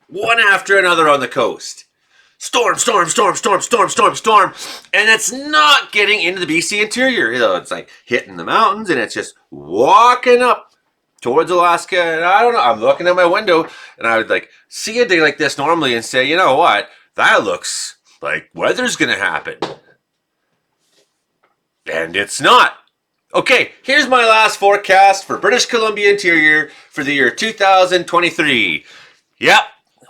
one after another on the coast. Storm, storm, storm, storm, storm, storm, storm. And it's not getting into the BC interior. You know, it's like hitting the mountains and it's just walking up towards Alaska. And I don't know, I'm looking at my window and I would like see a day like this normally and say, you know what? That looks like weather's going to happen. And it's not. Okay, here's my last forecast for British Columbia interior for the year 2023. Yep,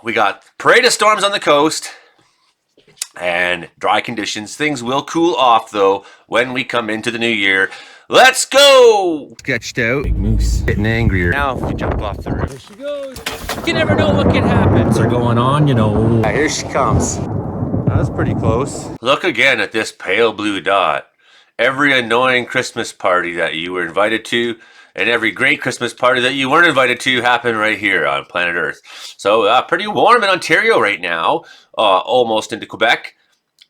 we got parade of storms on the coast and dry conditions. Things will cool off though when we come into the new year. Let's go! Sketched out. Big moose. Getting angrier. Now if you jump off the roof. There she goes. You never know what can happen. What's going on, you know. Here she comes. That was pretty close. Look again at this pale blue dot. Every annoying Christmas party that you were invited to and every great Christmas party that you weren't invited to happened right here on planet Earth. So pretty warm in Ontario right now, almost into Quebec,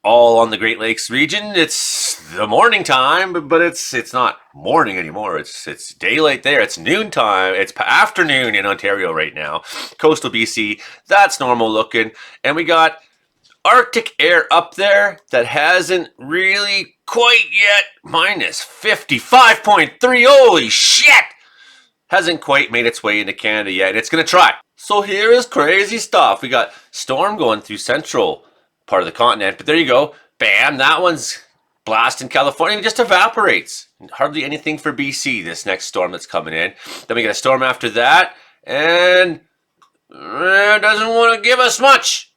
all on the Great Lakes region. It's the morning time, but it's not morning anymore. It's daylight there. It's noontime. It's afternoon in Ontario right now. Coastal BC, that's normal looking. And we got Arctic air up there that hasn't really quite yet, minus 55.3, holy shit! Hasn't quite made its way into Canada yet, and it's gonna try. So here is crazy stuff. We got storm going through central part of the continent, but there you go. Bam, that one's blasting California. It just evaporates. Hardly anything for BC, this next storm that's coming in. Then we get a storm after that, and it doesn't want to give us much.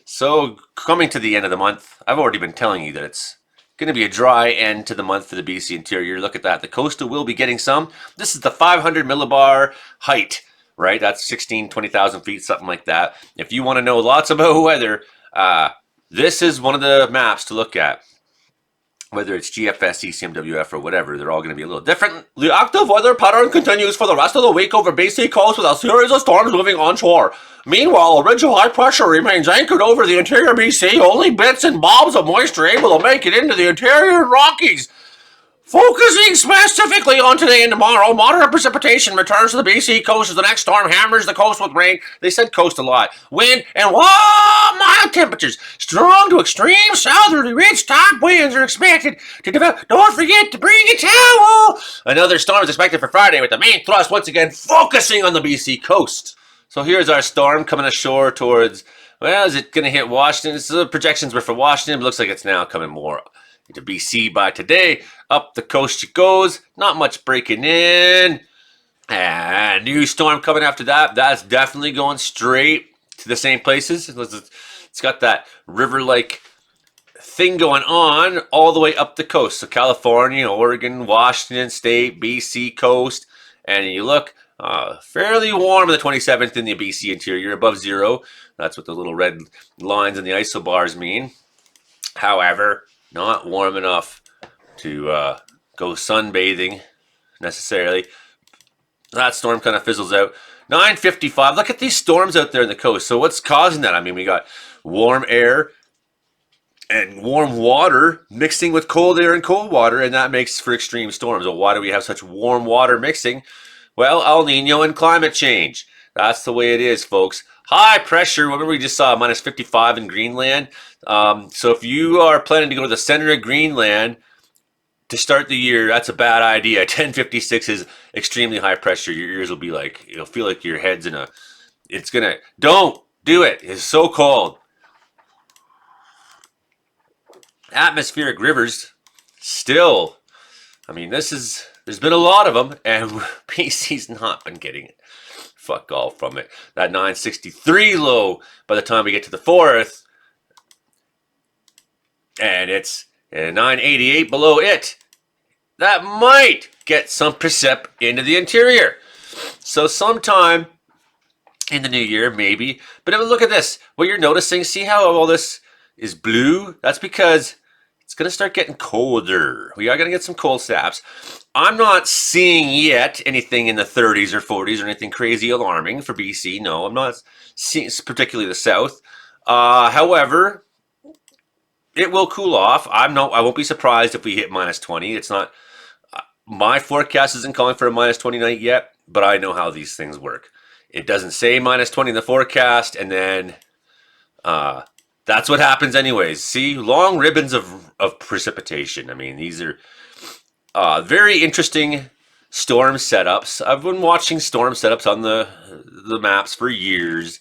So coming to the end of the month, I've already been telling you that it's going to be a dry end to the month for the BC interior. Look at that. The coastal will be getting some. This is the 500 millibar height, right? That's 20,000 feet, something like that. If you want to know lots about weather, this is one of the maps to look at. Whether it's GFS, ECMWF, or whatever, they're all going to be a little different. The active weather pattern continues for the rest of the week over BC coast with a series of storms moving onshore. Meanwhile, a ridge of high pressure remains anchored over the interior BC. Only bits and bobs of moisture able to make it into the interior Rockies. Focusing specifically on today and tomorrow, moderate precipitation returns to the BC coast as the next storm hammers the coast with rain. They said coast a lot. Wind and mild temperatures. Strong to extreme southerly ridge top winds are expected to develop. Don't forget to bring a towel. Another storm is expected for Friday with the main thrust once again focusing on the BC coast. So here's our storm coming ashore towards, well, is it going to hit Washington? So the projections were for Washington, but looks like it's now coming more into BC by today. Up the coast it goes. Not much breaking in. And new storm coming after that. That's definitely going straight to the same places. It's got that river-like thing going on all the way up the coast. So California, Oregon, Washington State, BC coast. And you look, fairly warm on the 27th in the BC interior, above zero. That's what the little red lines in the isobars mean. However, not warm enough to go sunbathing necessarily. That storm kind of fizzles out. 9:55. Look at these storms out there in the coast. So what's causing that? I mean, we got warm air and warm water mixing with cold air and cold water, and that makes for extreme storms. So why do we have such warm water mixing? Well, El Nino and climate change. That's the way it is, folks. High pressure. Remember we just saw minus 55 in Greenland? So if you are planning to go to the center of Greenland to start the year, that's a bad idea. 1056 is extremely high pressure. Your ears will be like, you'll feel like your head's in a, don't do it. It's so cold. Atmospheric rivers, still, I mean, there's been a lot of them, and BC's not been getting it. Fuck all from it. That 963 low by the time we get to the 4th, and it's 988 below it. That might get some precip into the interior. So sometime in the new year, maybe. But look at this. What you're noticing, see how all this is blue? That's because it's going to start getting colder. We are going to get some cold snaps. I'm not seeing yet anything in the 30s or 40s or anything crazy alarming for BC. No, I'm not seeing, particularly the south. However, it will cool off. I won't be surprised if we hit minus 20. It's not, my forecast isn't calling for a minus 20 night yet, but I know how these things work. It doesn't say minus 20 in the forecast, and then that's what happens anyways. See, long ribbons of precipitation. I mean, these are very interesting storm setups. I've been watching storm setups on the maps for years.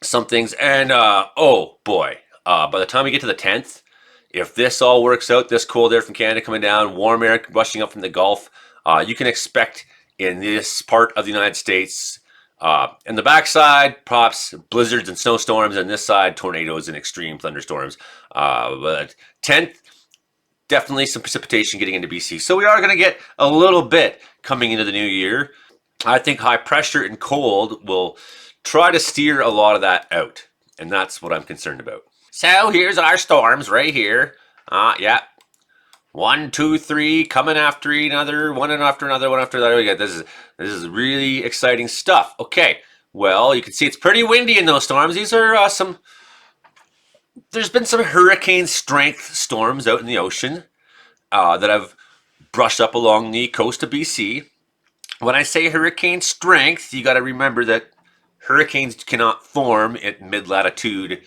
Some things, and oh boy, by the time we get to the 10th, if this all works out, this cold air from Canada coming down, warm air rushing up from the Gulf, you can expect in this part of the United States, in the backside, perhaps blizzards and snowstorms, and this side, tornadoes and extreme thunderstorms. But 10th, definitely some precipitation getting into BC. So we are going to get a little bit coming into the new year. I think high pressure and cold will try to steer a lot of that out. And that's what I'm concerned about. So here's our storms right here. Yeah. 1, 2, 3 coming after another, one after another, one after another. We got this is really exciting stuff. Okay. Well, you can see it's pretty windy in those storms. These are there's been some hurricane strength storms out in the ocean that have brushed up along the coast of BC. When I say hurricane strength, you got to remember that hurricanes cannot form at mid-latitude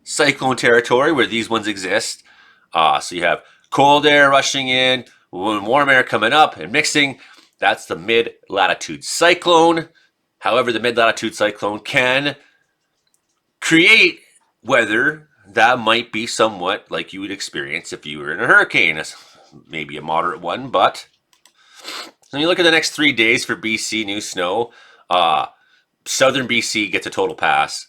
cyclone territory where these ones exist. So you have cold air rushing in, warm air coming up and mixing. That's the mid-latitude cyclone. However, the mid-latitude cyclone can create weather that might be somewhat like you would experience if you were in a hurricane, maybe a moderate one. But when you look at the next 3 days for BC, new snow, southern BC gets a total pass.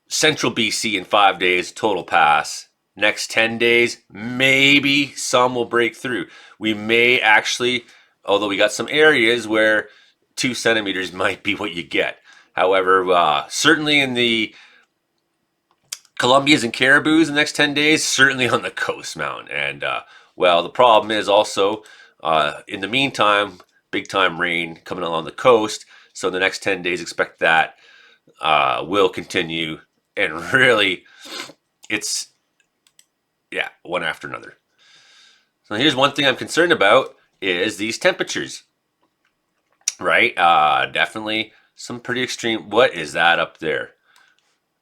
Central BC in 5 days, total pass. Next 10 days, maybe some will break through. We may actually, although we got some areas where 2 centimeters might be what you get. However, certainly in the Columbias and Caribous the next 10 days, certainly on the coast mountain. And, well, the problem is also, in the meantime, big time rain coming along the coast. So the next 10 days, expect that will continue. And really, it's, yeah, one after another. So here's one thing I'm concerned about is these temperatures, right? Definitely some pretty extreme. What is that up there?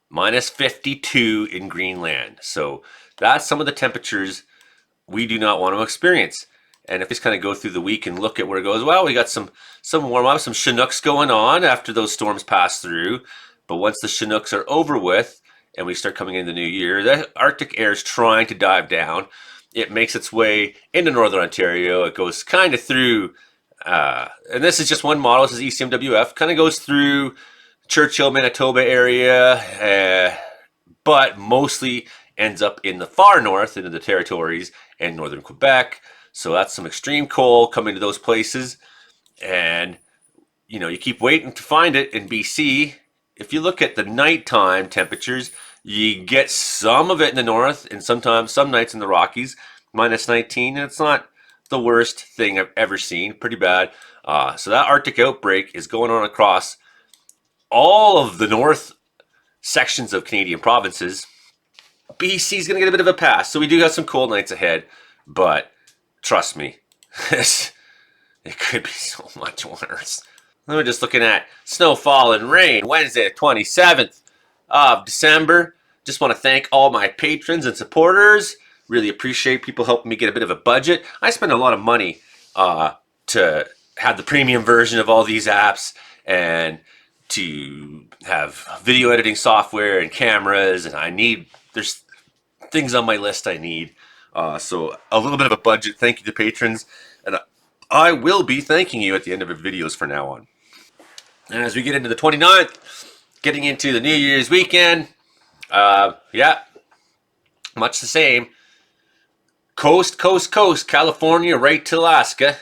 Minus 52 in Greenland. So that's some of the temperatures we do not want to experience. And if we just kind of go through the week and look at where it goes, well, we got some warm up, some Chinooks going on after those storms pass through. But once the Chinooks are over with and we start coming into the new year, the Arctic air is trying to dive down. It makes its way into northern Ontario. It goes kind of through, and this is just one model. This is ECMWF. Kind of goes through Churchill, Manitoba area, but mostly ends up in the far north, into the territories and northern Quebec. So that's some extreme cold coming to those places. And, you know, you keep waiting to find it in BC. If you look at the nighttime temperatures, you get some of it in the north and sometimes some nights in the Rockies, minus 19. And it's not the worst thing I've ever seen. Pretty bad. So that Arctic outbreak is going on across all of the north sections of Canadian provinces. BC is going to get a bit of a pass. So we do have some cold nights ahead, but trust me, it could be so much worse. We're just looking at snowfall and rain. Wednesday, 27th of December. Just want to thank all my patrons and supporters. Really appreciate people helping me get a bit of a budget. I spend a lot of money to have the premium version of all these apps and to have video editing software and cameras. And there's things on my list I need. So a little bit of a budget. Thank you to patrons. And I will be thanking you at the end of the videos from now on. And as we get into the 29th, getting into the New Year's weekend, yeah, much the same. Coast, California, right to Alaska.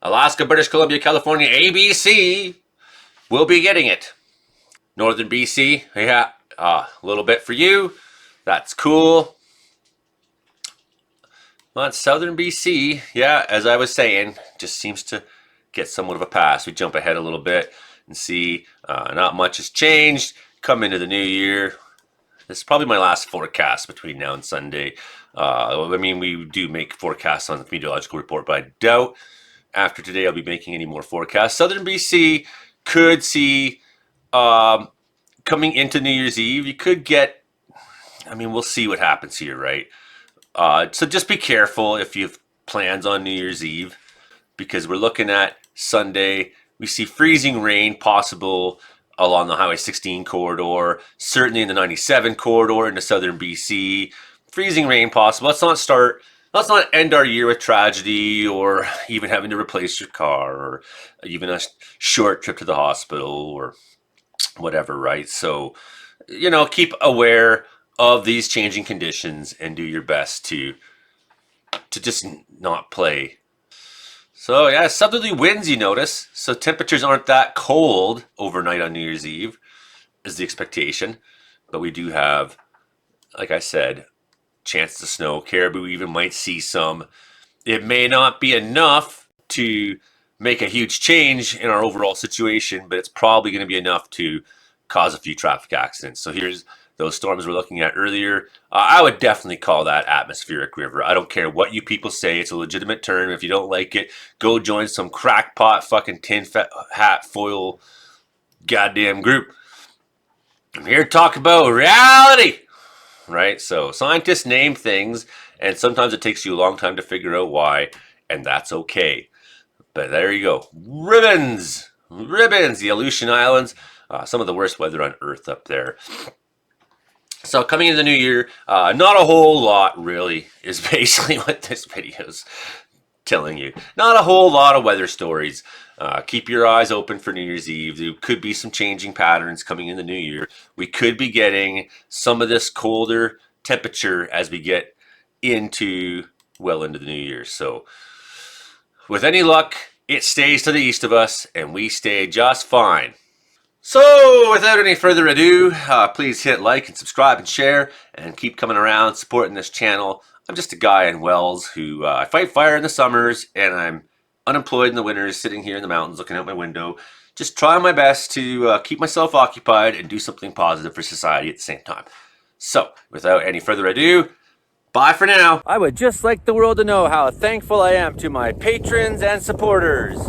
Alaska, British Columbia, California, ABC will be getting it. Northern BC, yeah, a little bit for you. That's cool. Well, southern BC, yeah, as I was saying, just seems to get somewhat of a pass. We jump ahead a little bit and see not much has changed. Come into the new year. This is probably my last forecast between now and Sunday. I mean, we do make forecasts on the meteorological report, but I doubt after today I'll be making any more forecasts. Southern BC could see coming into New Year's Eve, you could get, I mean, we'll see what happens here, right? So just be careful if you have plans on New Year's Eve, because we're looking at Sunday. We see freezing rain possible along the Highway 16 corridor, certainly in the 97 corridor into southern BC. Freezing rain possible. Let's not end our year with tragedy or even having to replace your car or even a short trip to the hospital or whatever, right? So, keep aware of these changing conditions and do your best to just not play. So yeah, southerly winds, you notice. So temperatures aren't that cold overnight on New Year's Eve is the expectation. But we do have, like I said, chances of snow. Caribou even might see some. It may not be enough to make a huge change in our overall situation, but it's probably going to be enough to cause a few traffic accidents. So here's those storms we're looking at earlier. I would definitely call that atmospheric river. I don't care what you people say. It's a legitimate term. If you don't like it, go join some crackpot fucking tin hat foil goddamn group. I'm here to talk about reality, right? So scientists name things, and sometimes it takes you a long time to figure out why, and that's okay. But there you go. Ribbons, the Aleutian Islands, some of the worst weather on Earth up there. So coming into the new year, not a whole lot really is basically what this video's telling you. Not a whole lot of weather stories. Keep your eyes open for New Year's Eve. There could be some changing patterns coming in the new year. We could be getting some of this colder temperature as we get into the new year. So with any luck, it stays to the east of us and we stay just fine. So, without any further ado, please hit like and subscribe and share and keep coming around supporting this channel. I'm just a guy in Wells who I fight fire in the summers and I'm unemployed in the winters, sitting here in the mountains looking out my window, just trying my best to keep myself occupied and do something positive for society at the same time. So, without any further ado, bye for now. I would just like the world to know how thankful I am to my patrons and supporters.